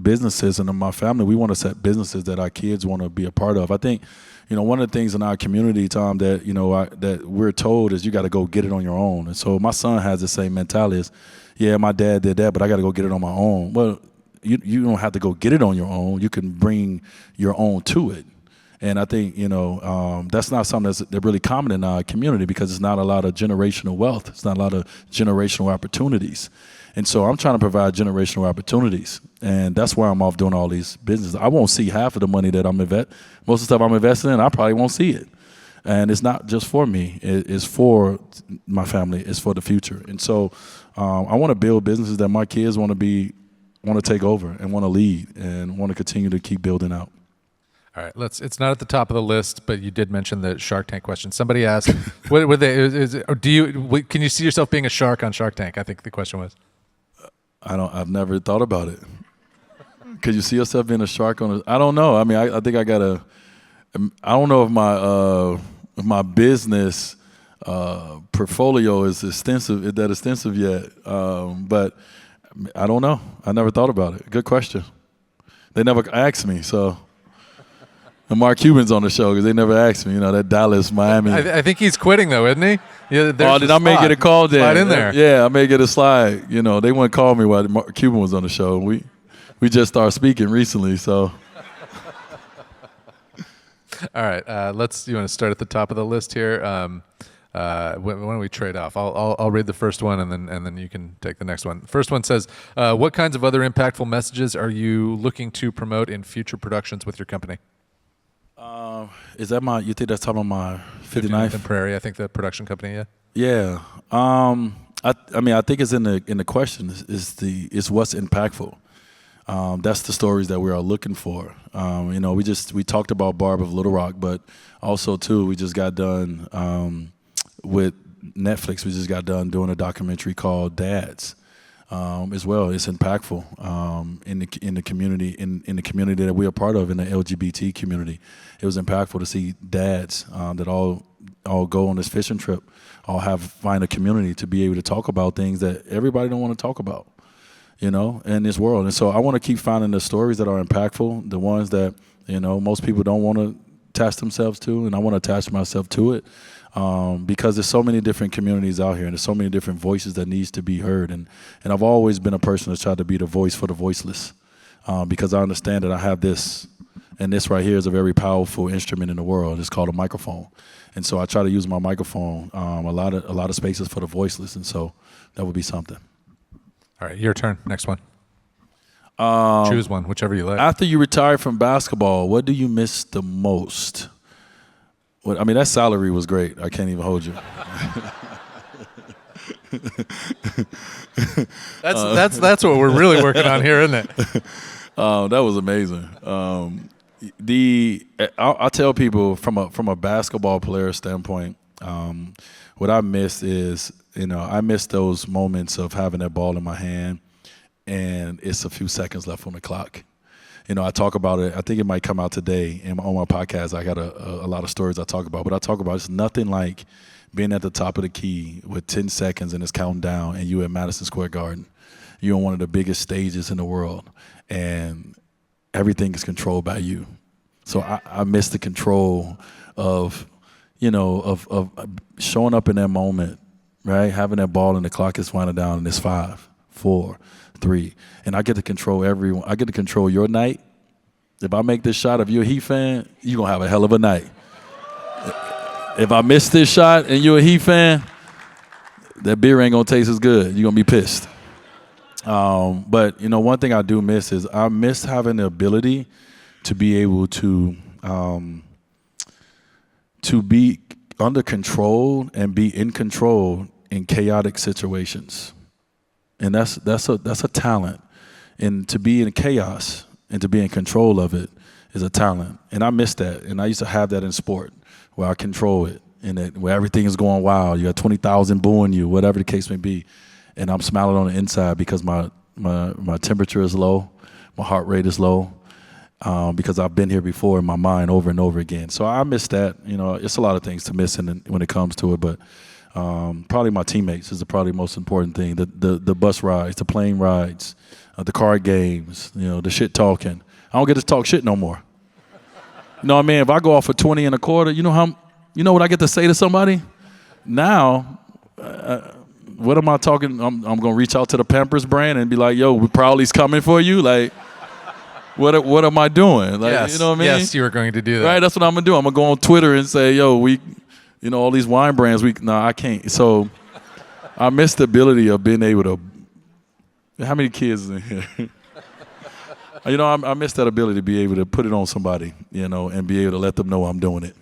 businesses, and in my family, we want to set businesses that our kids want to be a part of. I think, one of the things in our community, Tom, that that we're told is you got to go get it on your own. And so my son has the same mentality: is, yeah, my dad did that, but I got to go get it on my own. Well, you don't have to go get it on your own. You can bring your own to it. And I think that's not something that's really common in our community, because it's not a lot of generational wealth. It's not a lot of generational opportunities. And so I'm trying to provide generational opportunities. And that's why I'm off doing all these businesses. I won't see half of the money that I'm investing. Most of the stuff I'm investing in, I probably won't see it. And it's not just for me. It's for my family. It's for the future. And so I want to build businesses that my kids want to take over and want to lead and want to continue to keep building out. All right, it's not at the top of the list, but you did mention the Shark Tank question. Somebody asked, can you see yourself being a shark on Shark Tank? I think the question was. I've never thought about it. Could you see yourself being a shark on I don't know. I mean, I think I don't know if my business portfolio is that extensive yet. But I don't know. I never thought about it. Good question. They never asked me, so. And Mark Cuban's on the show because they never asked me, that Dallas, Miami. I think he's quitting, though, isn't he? Yeah, I may get a call then. Slide in there. Yeah, I may get a slide. They wouldn't call me while Mark Cuban was on the show. We just started speaking recently, so. All right, you want to start at the top of the list here? Why don't we trade off? I'll read the first one, and then you can take the next one. First one says, what kinds of other impactful messages are you looking to promote in future productions with your company? Is that you think that's talking about my 59th and Prairie? I think the production company. Yeah. Yeah. I think it's in the question is what's impactful. That's the stories that we are looking for. We talked about Barber of Little Rock, but also too we just got done with Netflix. We just got done doing a documentary called Dads. as well. It's impactful in the community in the community that we are part of, in the LGBT community. It was impactful to see dads that all go on this fishing trip, all find a community to be able to talk about things that everybody don't want to talk about, in this world. And so I want to keep finding the stories that are impactful, the ones that most people don't want to attach themselves to, and I want to attach myself to it. Because there's so many different communities out here, and there's so many different voices that needs to be heard. And I've always been a person that's tried to be the voice for the voiceless, because I understand that I have this, and this right here is a very powerful instrument in the world. It's called a microphone. And so I try to use my microphone a lot of spaces for the voiceless, and so that would be something. All right, your turn. Next one. Choose one, whichever you like. After you retire from basketball, what do you miss the most? That salary was great. I can't even hold you. That's what we're really working on here, isn't it? That was amazing. I tell people from a basketball player standpoint, what I miss is I miss those moments of having that ball in my hand, and it's a few seconds left on the clock. I talk about it. I think it might come out today on my podcast. I got a lot of stories I talk about, but I talk about it's nothing like being at the top of the key with 10 seconds and it's counting down, and you at Madison Square Garden. You're on one of the biggest stages in the world, and everything is controlled by you. So I miss the control of showing up in that moment, right? Having that ball and the clock is winding down, and it's 5, 4, 3, and I get to control everyone. I get to control your night. If I make this shot, if you're a Heat fan, you're going to have a hell of a night. If I miss this shot and you're a Heat fan, that beer ain't going to taste as good. You're going to be pissed. But, one thing I do miss is I miss having the ability to be able to be under control and be in control in chaotic situations. And that's a talent. And to be in chaos and to be in control of it is a talent. And I miss that. And I used to have that in sport, where I control it, and where everything is going wild. You got 20,000 booing you, whatever the case may be. And I'm smiling on the inside because my temperature is low, my heart rate is low, because I've been here before in my mind over and over again. So I miss that. It's a lot of things to miss when it comes to it, but probably my teammates is probably the most important thing. The bus rides, the plane rides, the card games, the shit talking. I don't get to talk shit no more. You know what I mean? If I go off for 20 and a quarter, you know what I get to say to somebody? Now, what am I talking? I'm going to reach out to the Pampers brand and be like, yo, Prowley's coming for you. Like, what am I doing? Like, yes, you know what I mean? Yes, you were going to do that. Right, that's what I'm going to do. I'm going to go on Twitter and say, yo, all these wine brands, I can't. So I miss the ability of being able to, how many kids is in here? I miss that ability to be able to put it on somebody, and be able to let them know I'm doing it.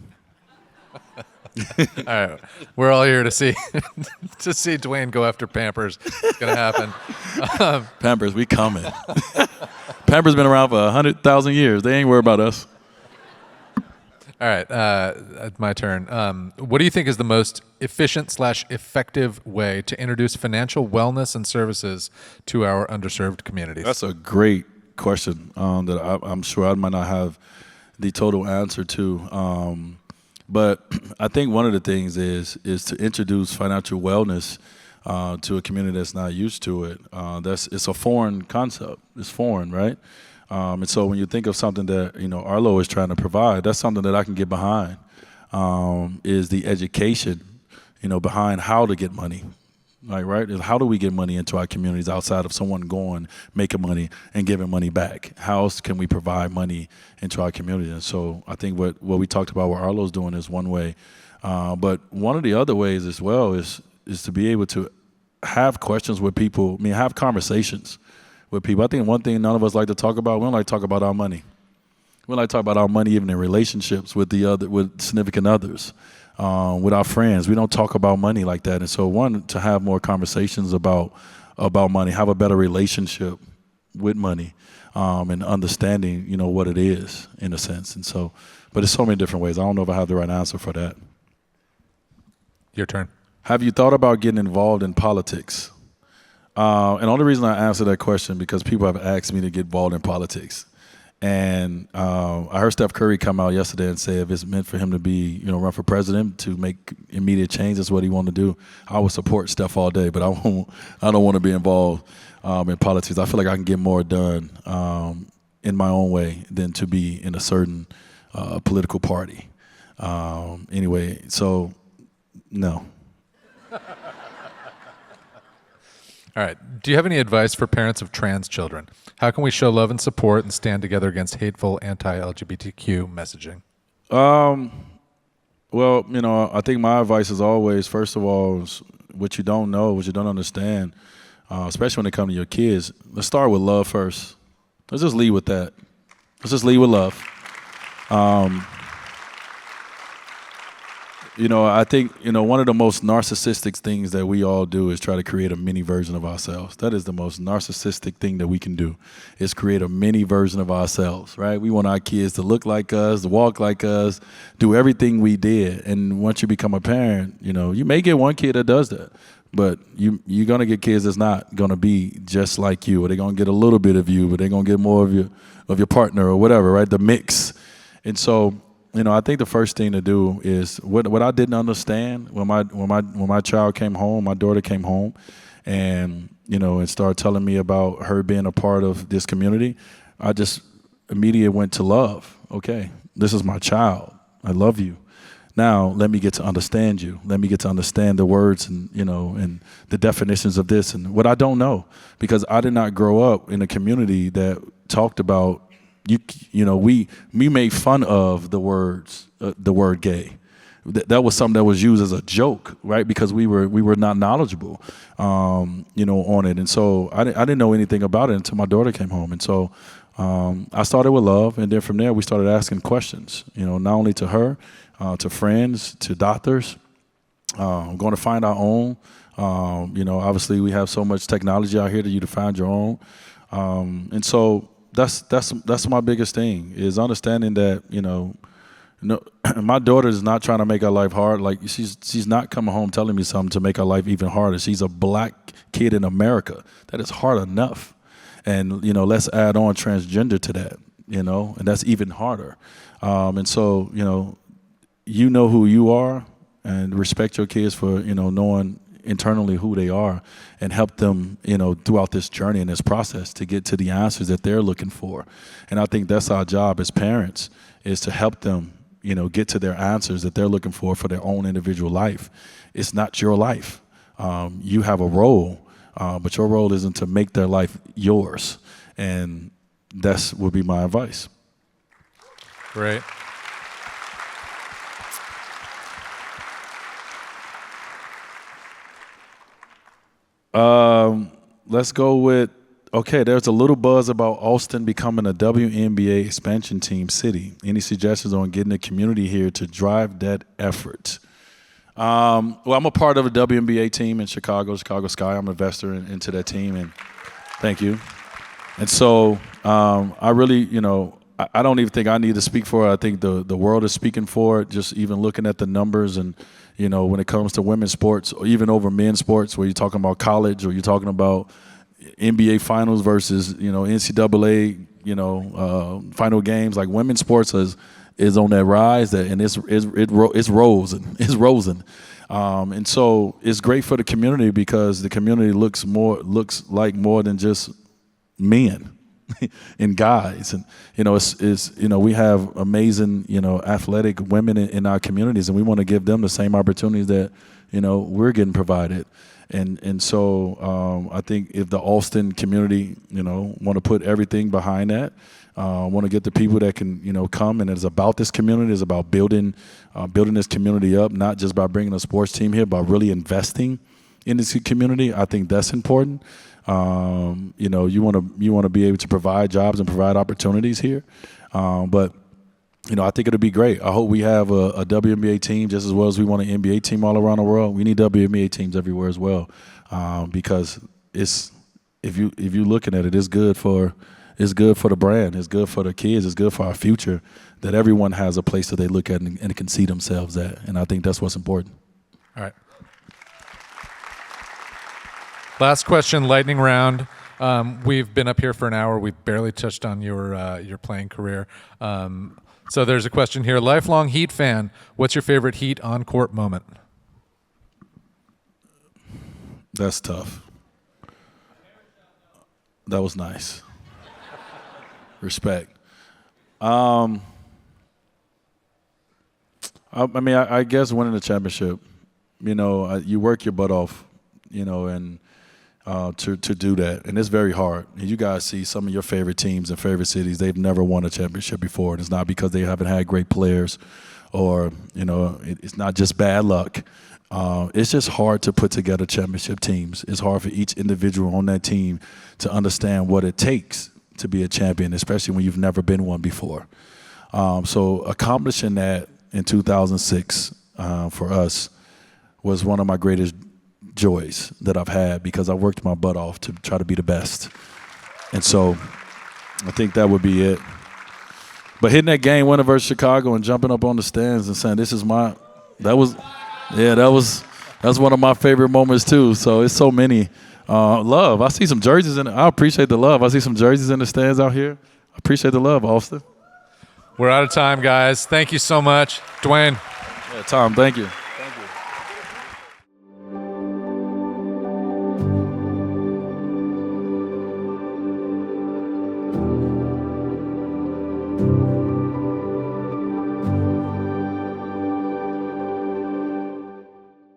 All right, we're all here to see Dwyane go after Pampers. It's gonna happen. Pampers, we coming. Pampers been around for 100,000 years. They ain't worried about us. All right, my turn. What do you think is the most efficient/effective way to introduce financial wellness and services to our underserved communities? That's a great question that I'm sure I might not have the total answer to. But I think one of the things is to introduce financial wellness to a community that's not used to it. It's a foreign concept. It's foreign, right? And so when you think of something that Arlo is trying to provide, that's something that I can get behind. Is the education, behind how to get money. Like, right? How do we get money into our communities outside of someone going, making money and giving money back? How else can we provide money into our community? And so I think what we talked about, what Arlo's doing is one way. But one of the other ways as well is to be able to have questions with people, have conversations with people. I think one thing none of us like to talk about, we don't like to talk about our money. We don't like to talk about our money even in relationships with with significant others. With our friends, we don't talk about money like that. And so to have more conversations about money, have a better relationship with money, and understanding, what it is in a sense. And so, but there's so many different ways. I don't know if I have the right answer for that. Your turn. Have you thought about getting involved in politics? And the only reason I answer that question because people have asked me to get involved in politics. And I heard Steph Curry come out yesterday and say if it's meant for him to be, run for president to make immediate change, that's what he wanted to do. I would support Steph all day, but I don't want to be involved in politics. I feel like I can get more done in my own way than to be in a certain political party. Anyway, so no. All right. Do you have any advice for parents of trans children? How can we show love and support and stand together against hateful anti-LGBTQ messaging? Well, I think my advice is always, first of all, is what you don't know, what you don't understand, especially when it comes to your kids, let's start with love first. Let's just lead with that. Let's just lead with love. I think, one of the most narcissistic things that we all do is try to create a mini version of ourselves. That is the most narcissistic thing that we can do, is create a mini version of ourselves, right? We want our kids to look like us, to walk like us, do everything we did. And once you become a parent, you may get one kid that does that, but you're going to get kids that's not going to be just like you, or they're going to get a little bit of you, but they're going to get more of your partner or whatever, right? The mix. And so, I think the first thing to do is what I didn't understand when my child came home, my daughter came home, and and started telling me about her being a part of this community. I just immediately went to love. Okay, this is my child. I love you. Now let me get to understand you. Let me get to understand the words and and the definitions of this and what I don't know, because I did not grow up in a community that talked about. We made fun of the word gay. That was something that was used as a joke, right? Because we were not knowledgeable, on it. And so I didn't know anything about it until my daughter came home. And so I started with love, and then from there we started asking questions. Not only to her, to friends, to doctors. Going to find our own. Obviously we have so much technology out here that you to find your own, and so. That's my biggest thing, is understanding that my daughter is not trying to make her life hard. Like she's not coming home telling me something to make her life even harder. She's a black kid in America. That is hard enough, and let's add on transgender to that. And that's even harder. And so you know who you are, and respect your kids for knowing internally who they are, and help them, throughout this journey and this process to get to the answers that they're looking for. And I think that's our job as parents, is to help them, get to their answers that they're looking for their own individual life. It's not your life. You have a role, but your role isn't to make their life yours. And that's would be my advice. Great. Let's go with, there's a little buzz about Austin becoming a WNBA expansion team city. Any suggestions on getting the community here to drive that effort? Well, I'm a part of a WNBA team in Chicago Sky. I'm an investor into that team, and thank you. And so I really, I don't even think I need to speak for it. I think the world is speaking for it, just even looking at the numbers and, when it comes to women's sports, or even over men's sports, where you're talking about college or you're talking about NBA finals versus, NCAA, final games, like women's sports is on that rise, and it's rosing. And so it's great for the community, because the community looks like more than just men and guys, and we have amazing athletic women in our communities, and we want to give them the same opportunities that we're getting provided. And so I think if the Austin community want to put everything behind that, want to get the people that can come, and it's about this community, it's about building this community up, not just by bringing a sports team here, but really investing in this community. I think that's important. You want to be able to provide jobs and provide opportunities here, but I think it'll be great. I hope we have a WNBA team just as well as we want an NBA team all around the world. We need WNBA teams everywhere as well, because if you're looking at it, it's good for the brand, it's good for the kids, it's good for our future, that everyone has a place that they look at and can see themselves at, and I think that's what's important. All right. Last question, lightning round. We've been up here for an hour. We've barely touched on your playing career. So there's a question here. Lifelong Heat fan. What's your favorite Heat on-court moment? That's tough. That was nice. Respect. I mean, I guess winning the championship. You know, you work your butt off, you know, and to do that, and it's very hard. And you guys see some of your favorite teams and favorite cities; they've never won a championship before, and it's not because they haven't had great players, or you know, it's not just bad luck. It's just hard to put together championship teams. It's hard for each individual on that team to understand what it takes to be a champion, especially when you've never been one before. So accomplishing that in 2006 for us was one of my greatest joys that I've had, because I worked my butt off to try to be the best. And so I think that would be it. But hitting that game winner versus Chicago and jumping up on the stands and saying, "This is my," that was one of my favorite moments too. So it's so many. Love. I see some jerseys I appreciate the love. I see some jerseys in the stands out here. I appreciate the love, Austin. We're out of time, guys. Thank you so much. Dwyane. Yeah, Tom, thank you.